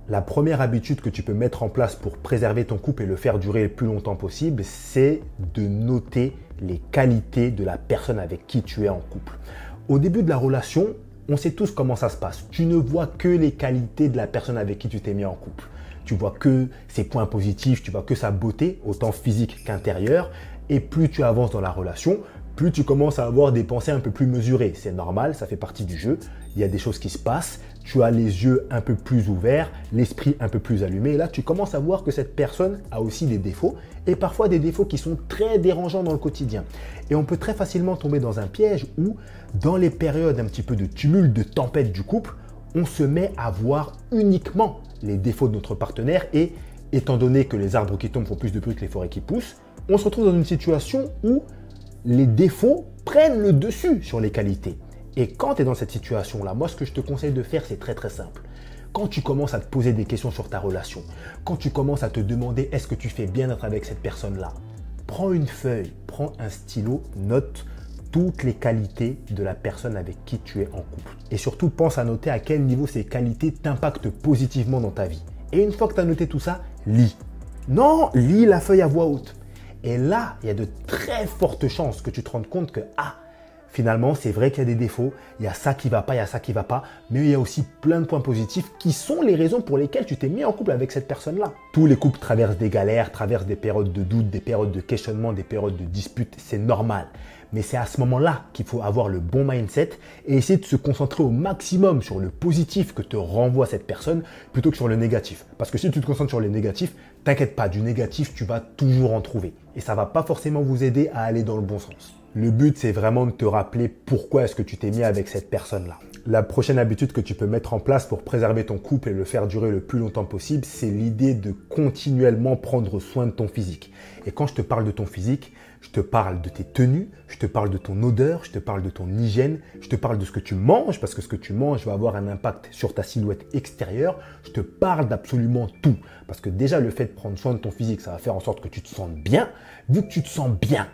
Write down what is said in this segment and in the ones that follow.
La première habitude que tu peux mettre en place pour préserver ton couple et le faire durer le plus longtemps possible, c'est de noter les qualités de la personne avec qui tu es en couple. Au début de la relation, on sait tous comment ça se passe. Tu ne vois que les qualités de la personne avec qui tu t'es mis en couple. Tu vois que ses points positifs, tu vois que sa beauté, autant physique qu'intérieure. Et plus tu avances dans la relation, plus tu commences à avoir des pensées un peu plus mesurées. C'est normal, ça fait partie du jeu. Il y a des choses qui se passent. Tu as les yeux un peu plus ouverts, l'esprit un peu plus allumé. Et là, tu commences à voir que cette personne a aussi des défauts et parfois des défauts qui sont très dérangeants dans le quotidien. Et on peut très facilement tomber dans un piège où, dans les périodes un petit peu de tumulte, de tempête du couple, on se met à voir uniquement les défauts de notre partenaire et, étant donné que les arbres qui tombent font plus de bruit que les forêts qui poussent, on se retrouve dans une situation où les défauts prennent le dessus sur les qualités. Et quand tu es dans cette situation-là, moi, ce que je te conseille de faire, c'est très très simple. Quand tu commences à te poser des questions sur ta relation, quand tu commences à te demander est-ce que tu fais bien d'être avec cette personne-là, prends une feuille, prends un stylo, note toutes les qualités de la personne avec qui tu es en couple. Et surtout, pense à noter à quel niveau ces qualités t'impactent positivement dans ta vie. Et une fois que tu as noté tout ça, lis. Non, lis la feuille à voix haute. Et là, il y a de très fortes chances que tu te rendes compte que, finalement, c'est vrai qu'il y a des défauts, il y a ça qui ne va pas, il y a ça qui ne va pas, mais il y a aussi plein de points positifs qui sont les raisons pour lesquelles tu t'es mis en couple avec cette personne-là. Tous les couples traversent des galères, traversent des périodes de doute, des périodes de questionnement, des périodes de disputes, c'est normal. Mais c'est à ce moment-là qu'il faut avoir le bon mindset et essayer de se concentrer au maximum sur le positif que te renvoie cette personne plutôt que sur le négatif. Parce que si tu te concentres sur le négatif, t'inquiète pas, du négatif, tu vas toujours en trouver. Et ça ne va pas forcément vous aider à aller dans le bon sens. Le but, c'est vraiment de te rappeler pourquoi est-ce que tu t'es mis avec cette personne-là. La prochaine habitude que tu peux mettre en place pour préserver ton couple et le faire durer le plus longtemps possible, c'est l'idée de continuellement prendre soin de ton physique. Et quand je te parle de ton physique, je te parle de tes tenues, je te parle de ton odeur, je te parle de ton hygiène, je te parle de ce que tu manges, parce que ce que tu manges va avoir un impact sur ta silhouette extérieure. Je te parle d'absolument tout. Parce que déjà, le fait de prendre soin de ton physique, ça va faire en sorte que tu te sentes bien. Vu que tu te sens bien,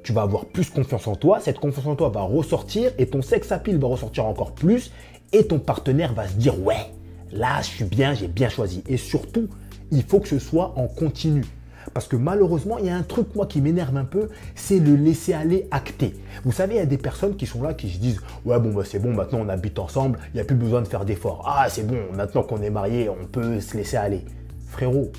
tu vas avoir plus confiance en toi. Cette confiance en toi va ressortir et ton sex appeal va ressortir encore plus. Et ton partenaire va se dire « Ouais, là, je suis bien, j'ai bien choisi. » Et surtout, il faut que ce soit en continu. Parce que malheureusement, il y a un truc, moi, qui m'énerve un peu, c'est le laisser-aller acté. Vous savez, il y a des personnes qui sont là, qui se disent « Ouais, bon, bah, c'est bon, maintenant on habite ensemble, il n'y a plus besoin de faire d'efforts. Ah, c'est bon, maintenant qu'on est mariés, on peut se laisser aller. » Frérot,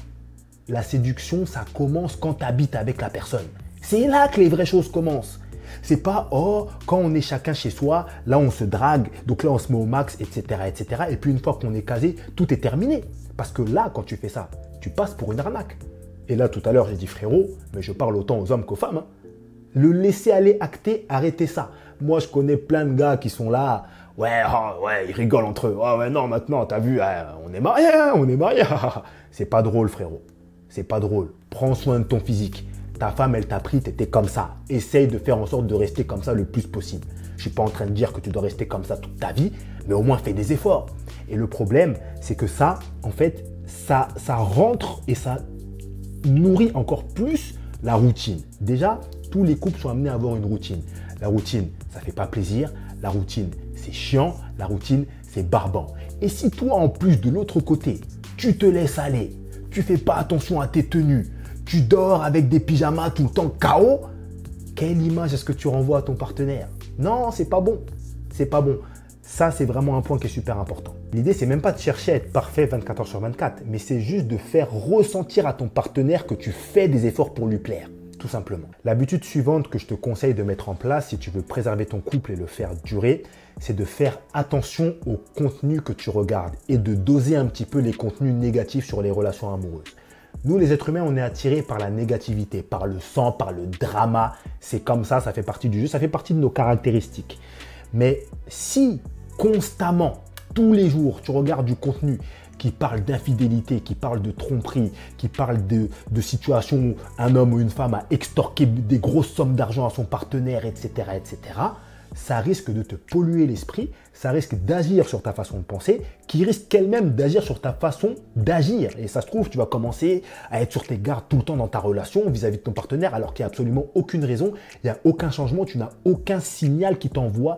la séduction, ça commence quand tu habites avec la personne. C'est là que les vraies choses commencent. C'est pas « Oh, quand on est chacun chez soi, là on se drague, donc là on se met au max, etc. etc. » Et puis une fois qu'on est casé, tout est terminé. Parce que là, quand tu fais ça, tu passes pour une arnaque. Et là, tout à l'heure, j'ai dit frérot, mais je parle autant aux hommes qu'aux femmes. Le laisser aller acté, arrêtez ça. Moi, je connais plein de gars qui sont là. Ouais, ils rigolent entre eux. Oh, ouais, non, maintenant, t'as vu, on est mariés, on est mariés. C'est pas drôle, frérot. C'est pas drôle. Prends soin de ton physique. Ta femme, elle t'a pris, t'étais comme ça. Essaye de faire en sorte de rester comme ça le plus possible. Je suis pas en train de dire que tu dois rester comme ça toute ta vie, mais au moins fais des efforts. Et le problème, c'est que ça, en fait, ça rentre et ça nourrit encore plus la routine. Déjà, tous les couples sont amenés à avoir une routine. La routine, ça fait pas plaisir. La routine, c'est chiant. La routine, c'est barbant. Et si toi, en plus, de l'autre côté, tu te laisses aller, tu fais pas attention à tes tenues, tu dors avec des pyjamas tout le temps KO, quelle image est-ce que tu renvoies à ton partenaire? Non, c'est pas bon. C'est pas bon. Ça, c'est vraiment un point qui est super important. L'idée, c'est même pas de chercher à être parfait 24 heures sur 24, mais c'est juste de faire ressentir à ton partenaire que tu fais des efforts pour lui plaire, tout simplement. L'habitude suivante que je te conseille de mettre en place si tu veux préserver ton couple et le faire durer, c'est de faire attention au contenu que tu regardes et de doser un petit peu les contenus négatifs sur les relations amoureuses. Nous, les êtres humains, on est attirés par la négativité, par le sang, par le drama. C'est comme ça fait partie du jeu, ça fait partie de nos caractéristiques. Mais si constamment, tous les jours, tu regardes du contenu qui parle d'infidélité, qui parle de tromperie, qui parle de situations où un homme ou une femme a extorqué des grosses sommes d'argent à son partenaire, etc., ça risque de te polluer l'esprit, ça risque d'agir sur ta façon de penser, qui risque elle-même d'agir sur ta façon d'agir. Et ça se trouve, tu vas commencer à être sur tes gardes tout le temps dans ta relation vis-à-vis de ton partenaire, alors qu'il n'y a absolument aucune raison, il n'y a aucun changement, tu n'as aucun signal qui t'envoie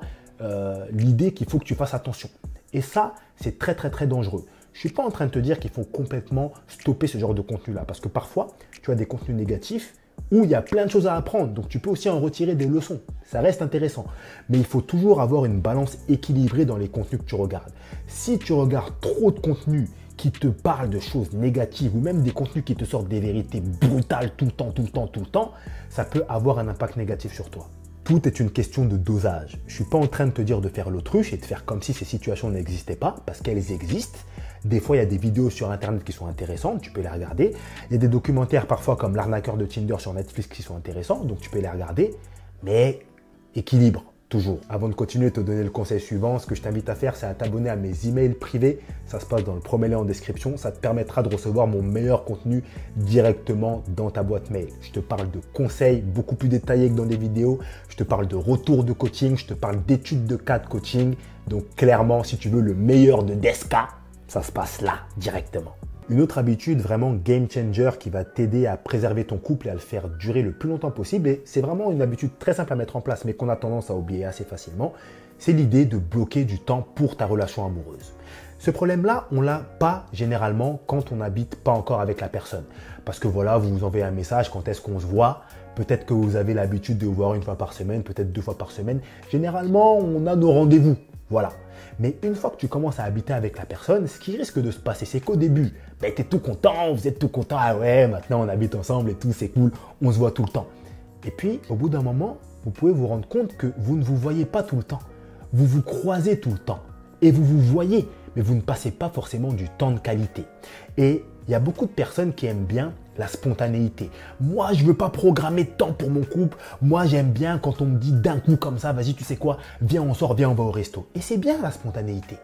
l'idée qu'il faut que tu fasses attention. Et ça, c'est très très très dangereux. Je ne suis pas en train de te dire qu'il faut complètement stopper ce genre de contenu-là. Parce que parfois, tu as des contenus négatifs où il y a plein de choses à apprendre. Donc, tu peux aussi en retirer des leçons. Ça reste intéressant. Mais il faut toujours avoir une balance équilibrée dans les contenus que tu regardes. Si tu regardes trop de contenus qui te parlent de choses négatives ou même des contenus qui te sortent des vérités brutales tout le temps, ça peut avoir un impact négatif sur toi. Tout est une question de dosage. Je ne suis pas en train de te dire de faire l'autruche et de faire comme si ces situations n'existaient pas, parce qu'elles existent. Des fois, il y a des vidéos sur Internet qui sont intéressantes, tu peux les regarder. Il y a des documentaires parfois comme L'arnaqueur de Tinder sur Netflix qui sont intéressants, donc tu peux les regarder. Mais équilibre, toujours. Avant de continuer de te donner le conseil suivant, ce que je t'invite à faire, c'est à t'abonner à mes emails privés. Ça se passe dans le premier lien en description. Ça te permettra de recevoir mon meilleur contenu directement dans ta boîte mail. Je te parle de conseils beaucoup plus détaillés que dans des vidéos. Je te parle de retours de coaching. Je te parle d'études de cas de coaching. Donc clairement, si tu veux le meilleur de Desca, ça se passe là, directement. Une autre habitude vraiment game changer qui va t'aider à préserver ton couple et à le faire durer le plus longtemps possible, et c'est vraiment une habitude très simple à mettre en place mais qu'on a tendance à oublier assez facilement, c'est l'idée de bloquer du temps pour ta relation amoureuse. Ce problème-là, on l'a pas généralement quand on n'habite pas encore avec la personne. Parce que voilà, vous vous envoyez un message, quand est-ce qu'on se voit? Peut-être que vous avez l'habitude de vous voir une fois par semaine, peut-être 2 fois par semaine. Généralement, on a nos rendez-vous. Voilà. Mais une fois que tu commences à habiter avec la personne, ce qui risque de se passer, c'est qu'au début, tu es tout content, vous êtes tout content, ah ouais, maintenant on habite ensemble et tout, c'est cool, on se voit tout le temps. Et puis, au bout d'un moment, vous pouvez vous rendre compte que vous ne vous voyez pas tout le temps. Vous vous croisez tout le temps et vous vous voyez, mais vous ne passez pas forcément du temps de qualité. Et il y a beaucoup de personnes qui aiment bien la spontanéité. Moi, je ne veux pas programmer de temps pour mon couple. Moi, j'aime bien quand on me dit d'un coup comme ça, vas-y, tu sais quoi, viens, on sort, viens, on va au resto. Et c'est bien la spontanéité.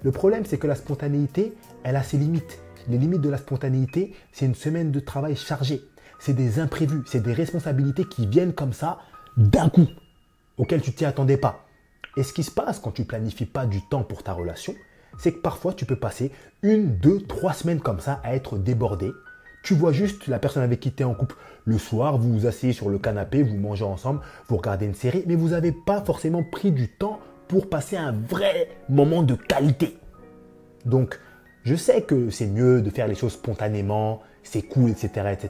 Le problème, c'est que la spontanéité, elle a ses limites. Les limites de la spontanéité, c'est une semaine de travail chargée. C'est des imprévus, c'est des responsabilités qui viennent comme ça d'un coup, auxquelles tu ne t'y attendais pas. Et ce qui se passe quand tu ne planifies pas du temps pour ta relation, c'est que parfois, tu peux passer 1, 2, 3 semaines comme ça à être débordé. Tu vois juste la personne avec qui tu es en couple le soir, vous vous asseyez sur le canapé, vous mangez ensemble, vous regardez une série, mais vous n'avez pas forcément pris du temps pour passer un vrai moment de qualité. Donc, je sais que c'est mieux de faire les choses spontanément, c'est cool, etc.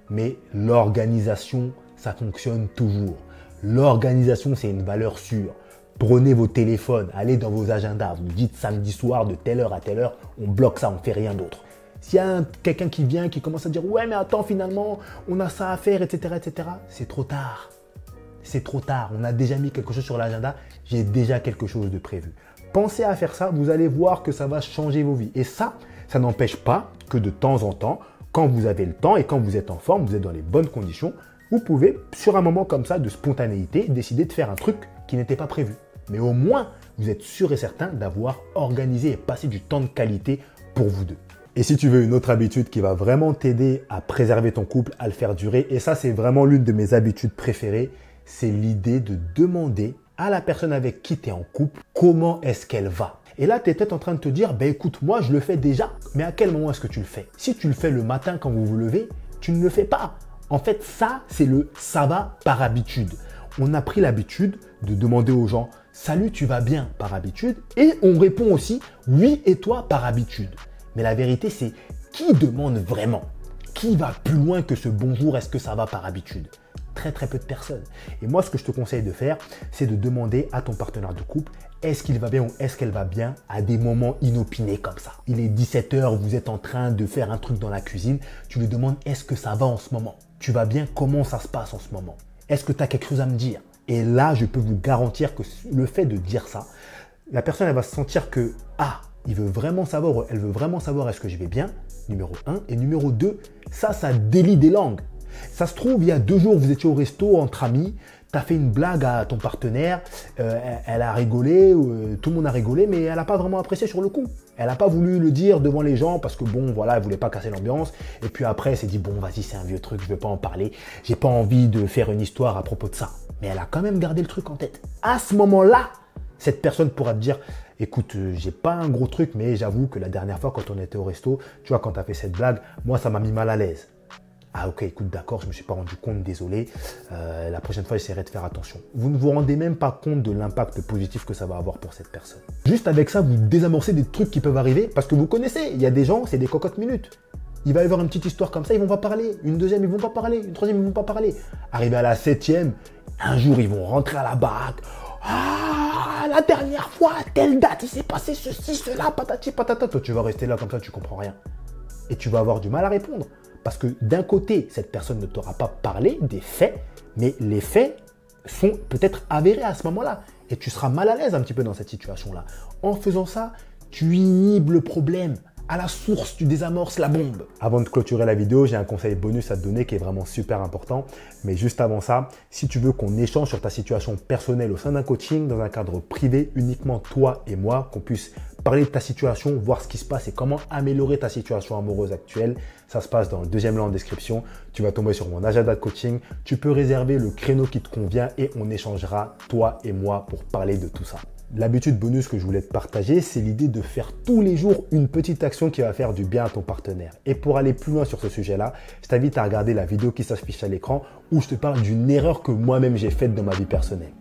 Mais l'organisation, ça fonctionne toujours. L'organisation, c'est une valeur sûre. Prenez vos téléphones, allez dans vos agendas, vous dites samedi soir de telle heure à telle heure, on bloque ça, on ne fait rien d'autre. S'il y a quelqu'un qui vient, qui commence à dire « Ouais, mais attends, finalement, on a ça à faire, etc. », c'est trop tard. C'est trop tard. On a déjà mis quelque chose sur l'agenda. J'ai déjà quelque chose de prévu. Pensez à faire ça. Vous allez voir que ça va changer vos vies. Et ça n'empêche pas que de temps en temps, quand vous avez le temps et quand vous êtes en forme, vous êtes dans les bonnes conditions, vous pouvez, sur un moment comme ça de spontanéité, décider de faire un truc qui n'était pas prévu. Mais au moins, vous êtes sûr et certain d'avoir organisé et passé du temps de qualité pour vous deux. Et si tu veux une autre habitude qui va vraiment t'aider à préserver ton couple, à le faire durer, et ça c'est vraiment l'une de mes habitudes préférées, c'est l'idée de demander à la personne avec qui tu es en couple comment est-ce qu'elle va. Et là, tu es peut-être en train de te dire, écoute, moi je le fais déjà, mais à quel moment est-ce que tu le fais? Si tu le fais le matin quand vous vous levez, tu ne le fais pas. En fait, ça, c'est le ça va par habitude. On a pris l'habitude de demander aux gens « Salut, tu vas bien ?» par habitude, et on répond aussi « Oui, et toi ?» par habitude. Mais la vérité, c'est qui demande vraiment? Qui va plus loin que ce bonjour, est-ce que ça va par habitude? Très peu de personnes. Et moi, ce que je te conseille de faire, c'est de demander à ton partenaire de couple, est-ce qu'il va bien ou est-ce qu'elle va bien à des moments inopinés comme ça. Il est 17 h, vous êtes en train de faire un truc dans la cuisine, tu lui demandes, est-ce que ça va en ce moment? Tu vas bien? Comment ça se passe en ce moment? Est-ce que tu as quelque chose à me dire? Et là, je peux vous garantir que le fait de dire ça, la personne, elle va se sentir que, il veut vraiment savoir, elle veut vraiment savoir est-ce que je vais bien, numéro 1. Et numéro 2, ça délie des langues. Ça se trouve, il y a 2 jours, vous étiez au resto entre amis, tu as fait une blague à ton partenaire, elle a rigolé, tout le monde a rigolé, mais elle n'a pas vraiment apprécié sur le coup. Elle n'a pas voulu le dire devant les gens parce que bon, voilà, elle voulait pas casser l'ambiance. Et puis après, elle s'est dit, bon, vas-y, c'est un vieux truc, je ne veux pas en parler, j'ai pas envie de faire une histoire à propos de ça. Mais elle a quand même gardé le truc en tête. À ce moment-là, cette personne pourra te dire, écoute, j'ai pas un gros truc, mais j'avoue que la dernière fois quand on était au resto, tu vois, quand tu as fait cette blague, moi ça m'a mis mal à l'aise. Ah ok, écoute, d'accord, je ne me suis pas rendu compte, désolé. La prochaine fois, j'essaierai de faire attention. Vous ne vous rendez même pas compte de l'impact positif que ça va avoir pour cette personne. Juste avec ça, vous désamorcez des trucs qui peuvent arriver parce que vous connaissez, il y a des gens, c'est des cocottes minutes. Il va y avoir une petite histoire comme ça, ils vont pas parler. Une deuxième, ils vont pas parler. Une troisième, ils vont pas parler. Arrivé à la septième, un jour, ils vont rentrer à la baraque. Ah, la dernière fois, à telle date, il s'est passé ceci, cela, patati, patata. Toi, tu vas rester là comme ça, tu comprends rien. Et tu vas avoir du mal à répondre. Parce que d'un côté, cette personne ne t'aura pas parlé des faits, mais les faits sont peut-être avérés à ce moment-là. Et tu seras mal à l'aise un petit peu dans cette situation-là. En faisant ça, tu inhibes le problème. À la source, tu désamorces la bombe. Avant de clôturer la vidéo, j'ai un conseil bonus à te donner qui est vraiment super important. Mais juste avant ça, si tu veux qu'on échange sur ta situation personnelle au sein d'un coaching, dans un cadre privé, uniquement toi et moi, qu'on puisse parler de ta situation, voir ce qui se passe et comment améliorer ta situation amoureuse actuelle, ça se passe dans le deuxième lien en description. Tu vas tomber sur mon agenda de coaching. Tu peux réserver le créneau qui te convient et on échangera, toi et moi, pour parler de tout ça. L'habitude bonus que je voulais te partager, c'est l'idée de faire tous les jours une petite action qui va faire du bien à ton partenaire. Et pour aller plus loin sur ce sujet-là, je t'invite à regarder la vidéo qui s'affiche à l'écran où je te parle d'une erreur que moi-même j'ai faite dans ma vie personnelle.